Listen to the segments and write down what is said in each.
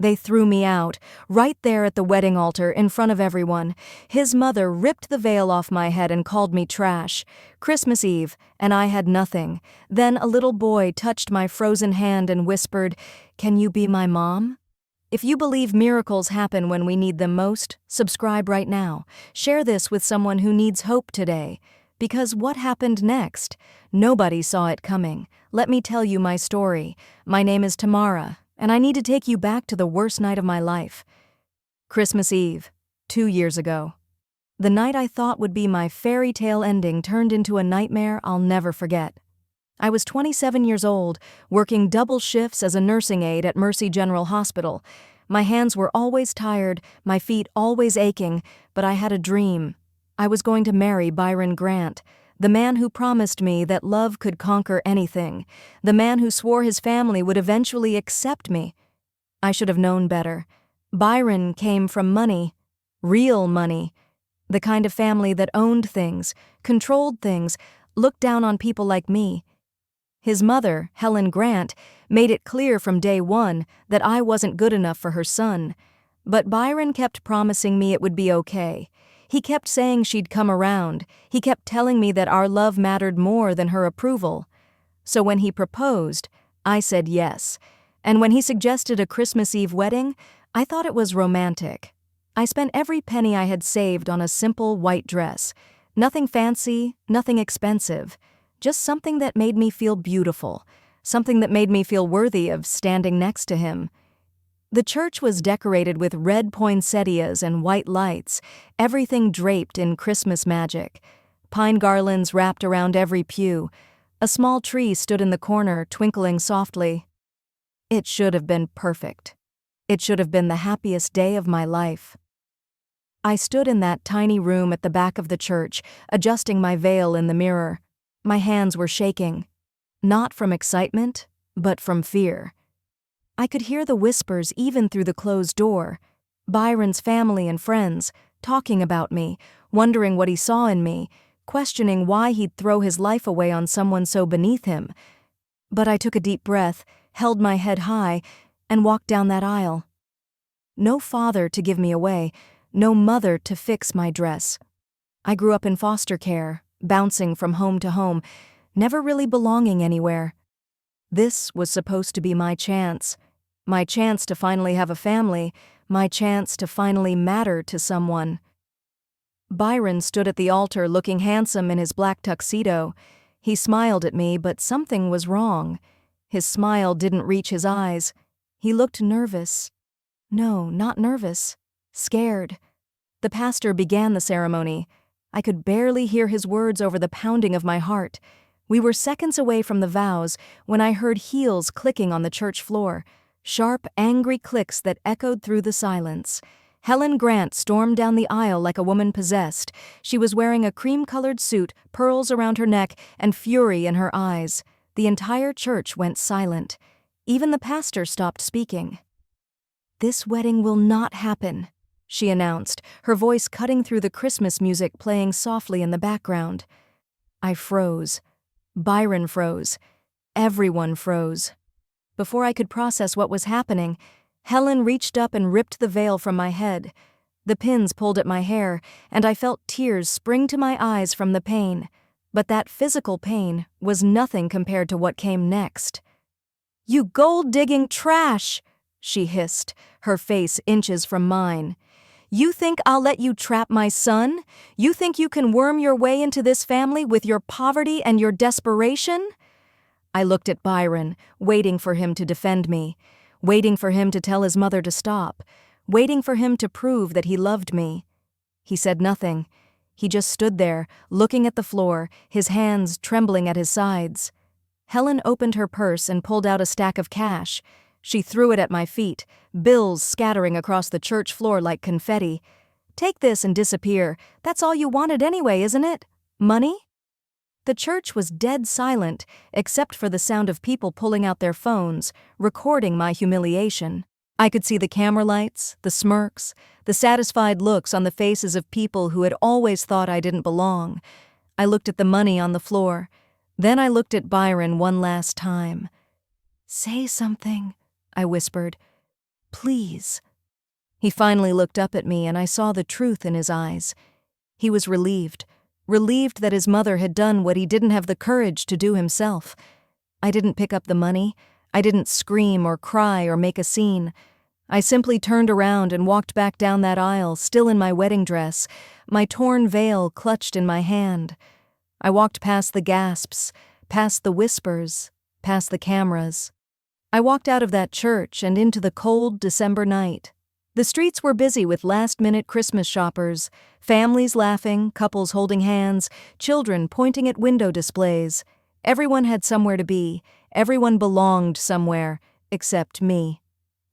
They threw me out, right there at the wedding altar in front of everyone. His mother ripped the veil off my head and called me trash. Christmas Eve, and I had nothing. Then a little boy touched my frozen hand and whispered, "Can you be my mom?" If you believe miracles happen when we need them most, subscribe right now. Share this with someone who needs hope today. Because what happened next? Nobody saw it coming. Let me tell you my story. My name is Tamara, and I need to take you back to the worst night of my life. Christmas Eve, 2 years ago. The night I thought would be my fairy tale ending turned into a nightmare I'll never forget. I was 27 years old, working double shifts as a nursing aide at Mercy General Hospital. My hands were always tired, my feet always aching, but I had a dream. I was going to marry Byron Grant, the man who promised me that love could conquer anything, the man who swore his family would eventually accept me. I should have known better. Byron came from money, real money, the kind of family that owned things, controlled things, looked down on people like me. His mother, Helen Grant, made it clear from day one that I wasn't good enough for her son. But Byron kept promising me it would be okay. He kept saying she'd come around. He kept telling me that our love mattered more than her approval. So when he proposed, I said yes. And when he suggested a Christmas Eve wedding, I thought it was romantic. I spent every penny I had saved on a simple white dress. Nothing fancy, nothing expensive. Just something that made me feel beautiful, something that made me feel worthy of standing next to him. The church was decorated with red poinsettias and white lights, everything draped in Christmas magic. Pine garlands wrapped around every pew. A small tree stood in the corner, twinkling softly. It should have been perfect. It should have been the happiest day of my life. I stood in that tiny room at the back of the church, adjusting my veil in the mirror. My hands were shaking, not from excitement, but from fear. I could hear the whispers even through the closed door. Byron's family and friends, talking about me, wondering what he saw in me, questioning why he'd throw his life away on someone so beneath him. But I took a deep breath, held my head high, and walked down that aisle. No father to give me away, no mother to fix my dress. I grew up in foster care, bouncing from home to home, never really belonging anywhere. This was supposed to be my chance to finally have a family, my chance to finally matter to someone. Byron stood at the altar looking handsome in his black tuxedo. He smiled at me, but something was wrong. His smile didn't reach his eyes. He looked nervous. No, not nervous. Scared. The pastor began the ceremony. I could barely hear his words over the pounding of my heart. We were seconds away from the vows when I heard heels clicking on the church floor, sharp, angry clicks that echoed through the silence. Helen Grant stormed down the aisle like a woman possessed. She was wearing a cream-colored suit, pearls around her neck, and fury in her eyes. The entire church went silent. Even the pastor stopped speaking. "This wedding will not happen," she announced, her voice cutting through the Christmas music playing softly in the background. I froze. Byron froze. Everyone froze. Before I could process what was happening, Helen reached up and ripped the veil from my head. The pins pulled at my hair, and I felt tears spring to my eyes from the pain. But that physical pain was nothing compared to what came next. "You gold-digging trash!" she hissed, her face inches from mine. "You think I'll let you trap my son? You think you can worm your way into this family with your poverty and your desperation?" I looked at Byron, waiting for him to defend me, waiting for him to tell his mother to stop, waiting for him to prove that he loved me. He said nothing. He just stood there, looking at the floor, his hands trembling at his sides. Helen opened her purse and pulled out a stack of cash. She threw it at my feet, bills scattering across the church floor like confetti. "Take this and disappear. That's all you wanted anyway, isn't it? Money?" The church was dead silent, except for the sound of people pulling out their phones, recording my humiliation. I could see the camera lights, the smirks, the satisfied looks on the faces of people who had always thought I didn't belong. I looked at the money on the floor. Then I looked at Byron one last time. "Say something," I whispered. please." He finally looked up at me and I saw the truth in his eyes. He was relieved that his mother had done what he didn't have the courage to do himself. I didn't pick up the money. I didn't scream or cry or make a scene. I simply turned around and walked back down that aisle, still in my wedding dress, my torn veil clutched in my hand. I walked past the gasps, past the whispers, past the cameras. I walked out of that church and into the cold December night. The streets were busy with last-minute Christmas shoppers, families laughing, couples holding hands, children pointing at window displays. Everyone had somewhere to be. Everyone belonged somewhere, except me.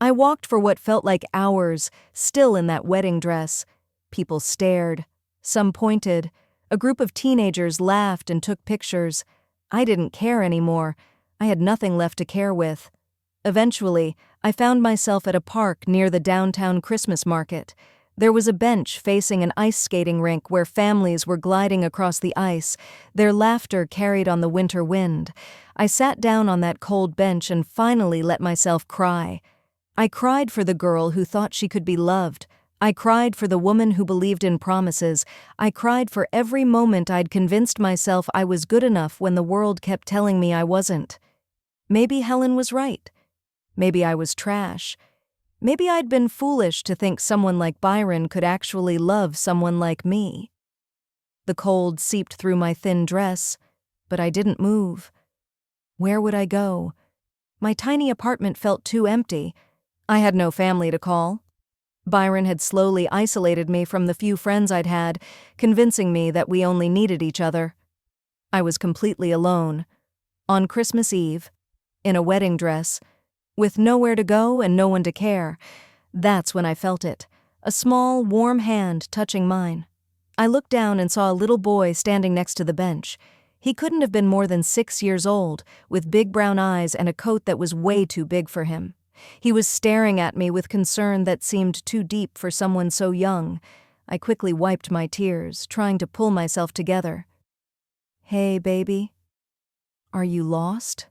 I walked for what felt like hours, still in that wedding dress. People stared. Some pointed. A group of teenagers laughed and took pictures. I didn't care anymore. I had nothing left to care with. Eventually, I found myself at a park near the downtown Christmas market. There was a bench facing an ice skating rink where families were gliding across the ice, their laughter carried on the winter wind. I sat down on that cold bench and finally let myself cry. I cried for the girl who thought she could be loved. I cried for the woman who believed in promises. I cried for every moment I'd convinced myself I was good enough when the world kept telling me I wasn't. Maybe Helen was right. Maybe I was trash. Maybe I'd been foolish to think someone like Byron could actually love someone like me. The cold seeped through my thin dress, but I didn't move. Where would I go? My tiny apartment felt too empty. I had no family to call. Byron had slowly isolated me from the few friends I'd had, convincing me that we only needed each other. I was completely alone. On Christmas Eve, in a wedding dress, with nowhere to go and no one to care. That's when I felt it, a small, warm hand touching mine. I looked down and saw a little boy standing next to the bench. He couldn't have been more than 6 years old, with big brown eyes and a coat that was way too big for him. He was staring at me with concern that seemed too deep for someone so young. I quickly wiped my tears, trying to pull myself together. "Hey, baby. Are you lost?"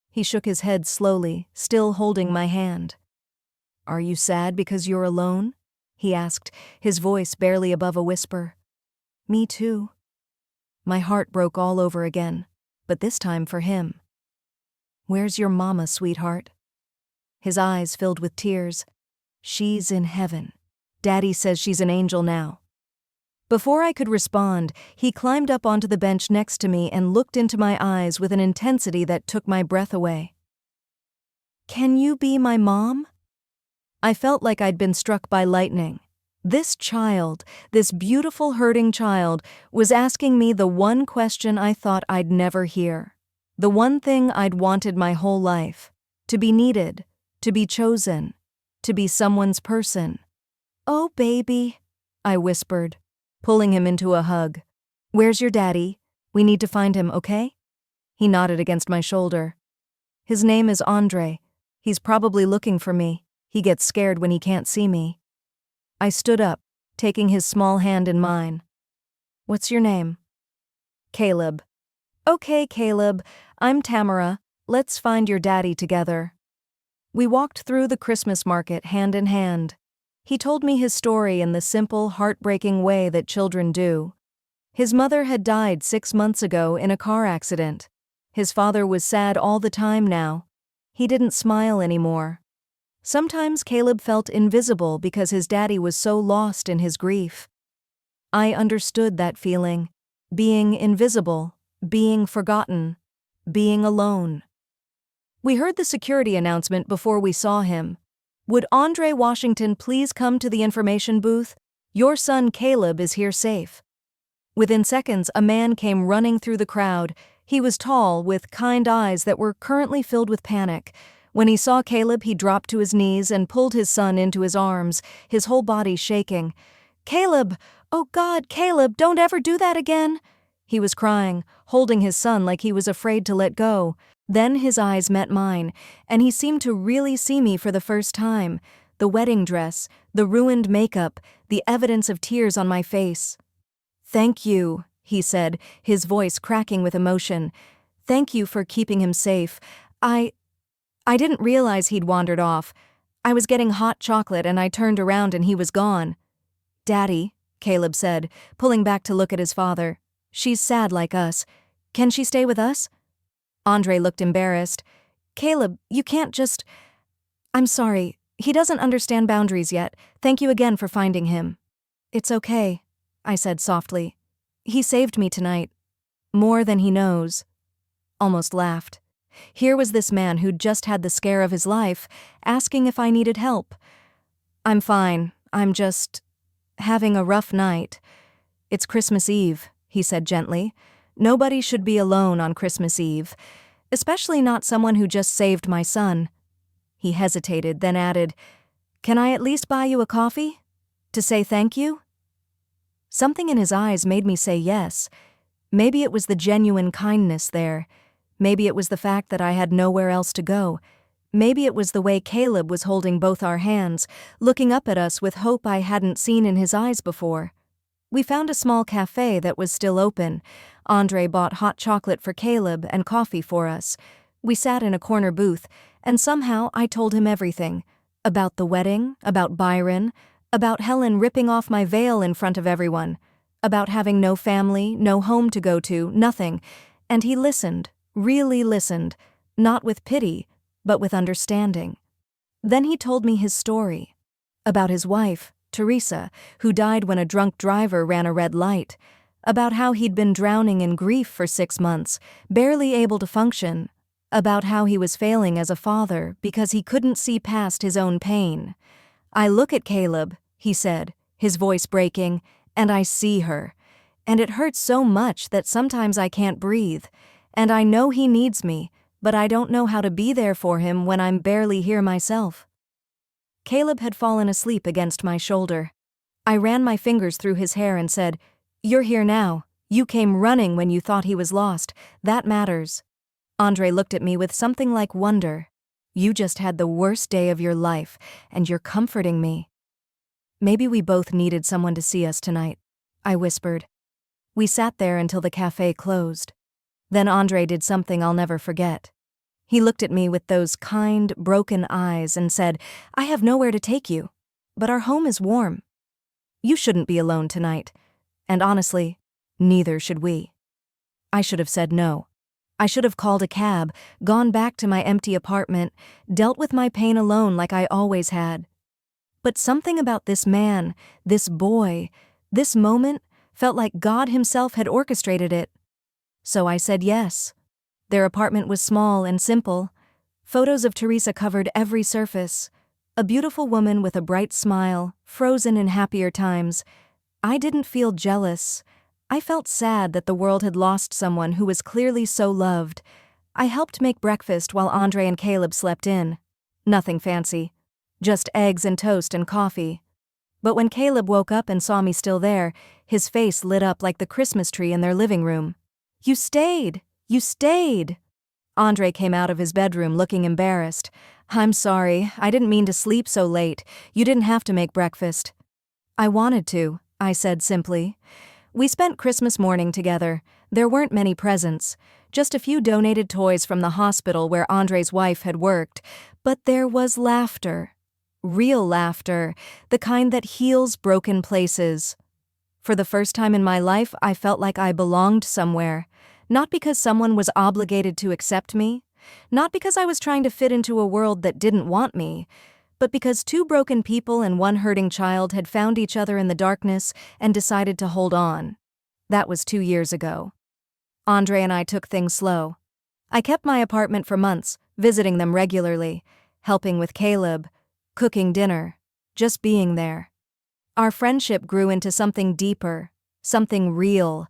He shook his head slowly, still holding my hand. "Are you sad because you're alone?" he asked, his voice barely above a whisper. "Me too." My heart broke all over again, but this time for him. "Where's your mama, sweetheart?" His eyes filled with tears. "She's in heaven. Daddy says she's an angel now." Before I could respond, he climbed up onto the bench next to me and looked into my eyes with an intensity that took my breath away. "Can you be my mom?" I felt like I'd been struck by lightning. This child, this beautiful hurting child, was asking me the one question I thought I'd never hear. The one thing I'd wanted my whole life. To be needed, to be chosen, to be someone's person. "Oh, baby," I whispered, pulling him into a hug. "Where's your daddy? We need to find him, okay?" He nodded against my shoulder. "His name is Andre. He's probably looking for me. He gets scared when he can't see me." I stood up, taking his small hand in mine. "What's your name?" "Caleb." "Okay, Caleb. I'm Tamara. Let's find your daddy together." We walked through the Christmas market hand in hand. He told me his story in the simple, heartbreaking way that children do. His mother had died 6 months ago in a car accident. His father was sad all the time now. He didn't smile anymore. Sometimes Caleb felt invisible because his daddy was so lost in his grief. I understood that feeling. Being invisible, being forgotten, being alone. We heard the security announcement before we saw him. "Would Andre Washington please come to the information booth? Your son Caleb is here safe." Within seconds, a man came running through the crowd. He was tall, with kind eyes that were currently filled with panic. When he saw Caleb, he dropped to his knees and pulled his son into his arms, his whole body shaking. "Caleb! Oh God, Caleb, don't ever do that again!" He was crying, holding his son like he was afraid to let go. Then his eyes met mine, and he seemed to really see me for the first time. The wedding dress, the ruined makeup, the evidence of tears on my face. "Thank you," he said, his voice cracking with emotion. "Thank you for keeping him safe. I didn't realize he'd wandered off. I was getting hot chocolate and I turned around and he was gone. Daddy, Caleb said, pulling back to look at his father. She's sad like us. Can she stay with us? Andre looked embarrassed. Caleb, you can't just... I'm sorry. He doesn't understand boundaries yet. Thank you again for finding him. It's okay, I said softly. He saved me tonight. More than he knows. Almost laughed. Here was this man who'd just had the scare of his life, asking if I needed help. I'm fine. I'm just... having a rough night. It's Christmas Eve, he said gently. Nobody should be alone on Christmas Eve, especially not someone who just saved my son. He hesitated, then added, Can I at least buy you a coffee? To say thank you? Something in his eyes made me say yes. Maybe it was the genuine kindness there. Maybe it was the fact that I had nowhere else to go. Maybe it was the way Caleb was holding both our hands, looking up at us with hope I hadn't seen in his eyes before. We found a small cafe that was still open. Andre bought hot chocolate for Caleb and coffee for us. We sat in a corner booth, and somehow I told him everything. About the wedding, about Byron, about Helen ripping off my veil in front of everyone, about having no family, no home to go to, nothing. And he listened, really listened, not with pity, but with understanding. Then he told me his story. About his wife, Teresa, who died when a drunk driver ran a red light. About how he'd been drowning in grief for 6 months, barely able to function. About how he was failing as a father because he couldn't see past his own pain. I look at Caleb, he said, his voice breaking, and I see her. And it hurts so much that sometimes I can't breathe. And I know he needs me, but I don't know how to be there for him when I'm barely here myself. Caleb had fallen asleep against my shoulder. I ran my fingers through his hair and said, You're here now. You came running when you thought he was lost. That matters. Andre looked at me with something like wonder. You just had the worst day of your life, and you're comforting me. Maybe we both needed someone to see us tonight, I whispered. We sat there until the cafe closed. Then Andre did something I'll never forget. He looked at me with those kind, broken eyes and said, I have nowhere to take you, but our home is warm. You shouldn't be alone tonight. And honestly, neither should we. I should have said no. I should have called a cab, gone back to my empty apartment, dealt with my pain alone like I always had. But something about this man, this boy, this moment felt like God himself had orchestrated it. So I said yes. Their apartment was small and simple. Photos of Teresa covered every surface. A beautiful woman with a bright smile, frozen in happier times. I didn't feel jealous. I felt sad that the world had lost someone who was clearly so loved. I helped make breakfast while Andre and Caleb slept in. Nothing fancy. Just eggs and toast and coffee. But when Caleb woke up and saw me still there, his face lit up like the Christmas tree in their living room. You stayed! You stayed! Andre came out of his bedroom looking embarrassed. I'm sorry, I didn't mean to sleep so late. You didn't have to make breakfast. I wanted to, I said simply. We spent Christmas morning together. There weren't many presents, just a few donated toys from the hospital where Andre's wife had worked, but there was laughter. Real laughter, the kind that heals broken places. For the first time in my life, I felt like I belonged somewhere. Not because someone was obligated to accept me, not because I was trying to fit into a world that didn't want me, but because 2 broken people and 1 hurting child had found each other in the darkness and decided to hold on. That was 2 years ago. Andre and I took things slow. I kept my apartment for months, visiting them regularly, helping with Caleb, cooking dinner, just being there. Our friendship grew into something deeper, something real,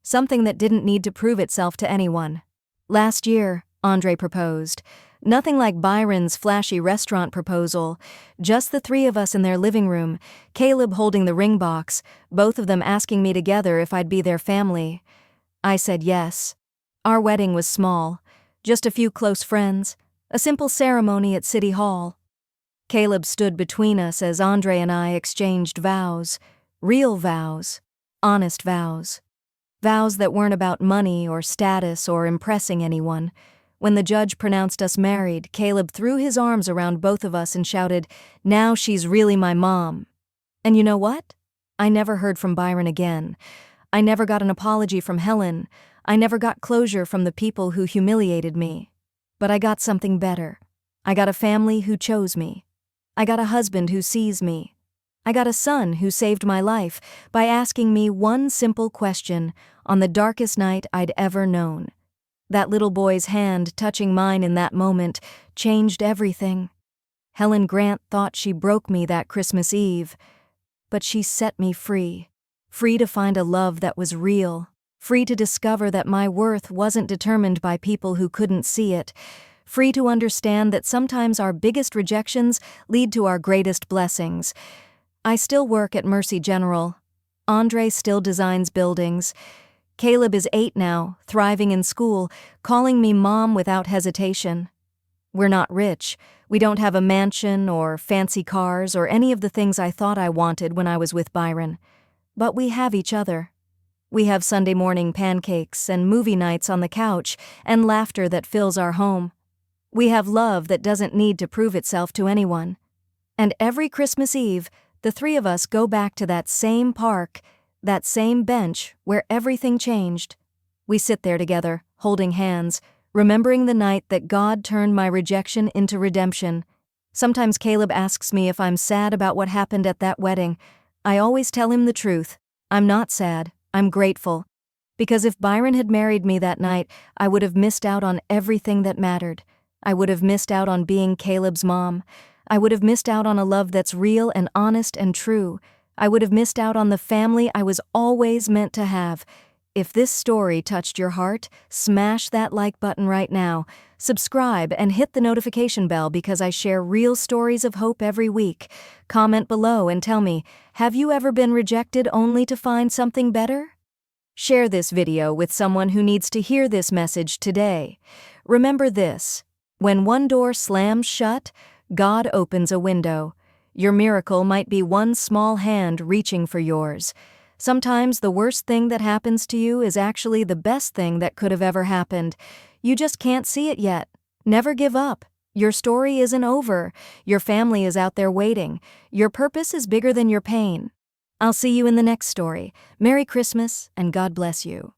something that didn't need to prove itself to anyone. Last year, Andre proposed. Nothing like Byron's flashy restaurant proposal, just the 3 of us in their living room, Caleb holding the ring box, both of them asking me together if I'd be their family. I said yes. Our wedding was small, just a few close friends, a simple ceremony at City Hall. Caleb stood between us as Andre and I exchanged vows, real vows, honest vows. Vows that weren't about money or status or impressing anyone. When the judge pronounced us married, Caleb threw his arms around both of us and shouted, "Now she's really my mom." And you know what? I never heard from Byron again. I never got an apology from Helen. I never got closure from the people who humiliated me. But I got something better. I got a family who chose me. I got a husband who sees me. I got a son who saved my life by asking me one simple question on the darkest night I'd ever known. That little boy's hand touching mine in that moment changed everything. Helen Grant thought she broke me that Christmas Eve, but she set me free. Free to find a love that was real. Free to discover that my worth wasn't determined by people who couldn't see it. Free to understand that sometimes our biggest rejections lead to our greatest blessings. I still work at Mercy General. Andre still designs buildings. Caleb is 8 now, thriving in school, calling me mom without hesitation. We're not rich. We don't have a mansion or fancy cars or any of the things I thought I wanted when I was with Byron. But we have each other. We have Sunday morning pancakes and movie nights on the couch and laughter that fills our home. We have love that doesn't need to prove itself to anyone. And every Christmas Eve, the three of us go back to that same park, that same bench where everything changed. We sit there together, holding hands, remembering the night that God turned my rejection into redemption. Sometimes Caleb asks me if I'm sad about what happened at that wedding. I always tell him the truth. I'm not sad. I'm grateful. Because if Byron had married me that night, I would have missed out on everything that mattered. I would have missed out on being Caleb's mom. I would have missed out on a love that's real and honest and true. I would have missed out on the family I was always meant to have. If this story touched your heart, smash that like button right now. Subscribe and hit the notification bell because I share real stories of hope every week. Comment below and tell me, have you ever been rejected only to find something better? Share this video with someone who needs to hear this message today. Remember this: when one door slams shut, God opens a window. Your miracle might be one small hand reaching for yours. Sometimes the worst thing that happens to you is actually the best thing that could have ever happened. You just can't see it yet. Never give up. Your story isn't over. Your family is out there waiting. Your purpose is bigger than your pain. I'll see you in the next story. Merry Christmas and God bless you.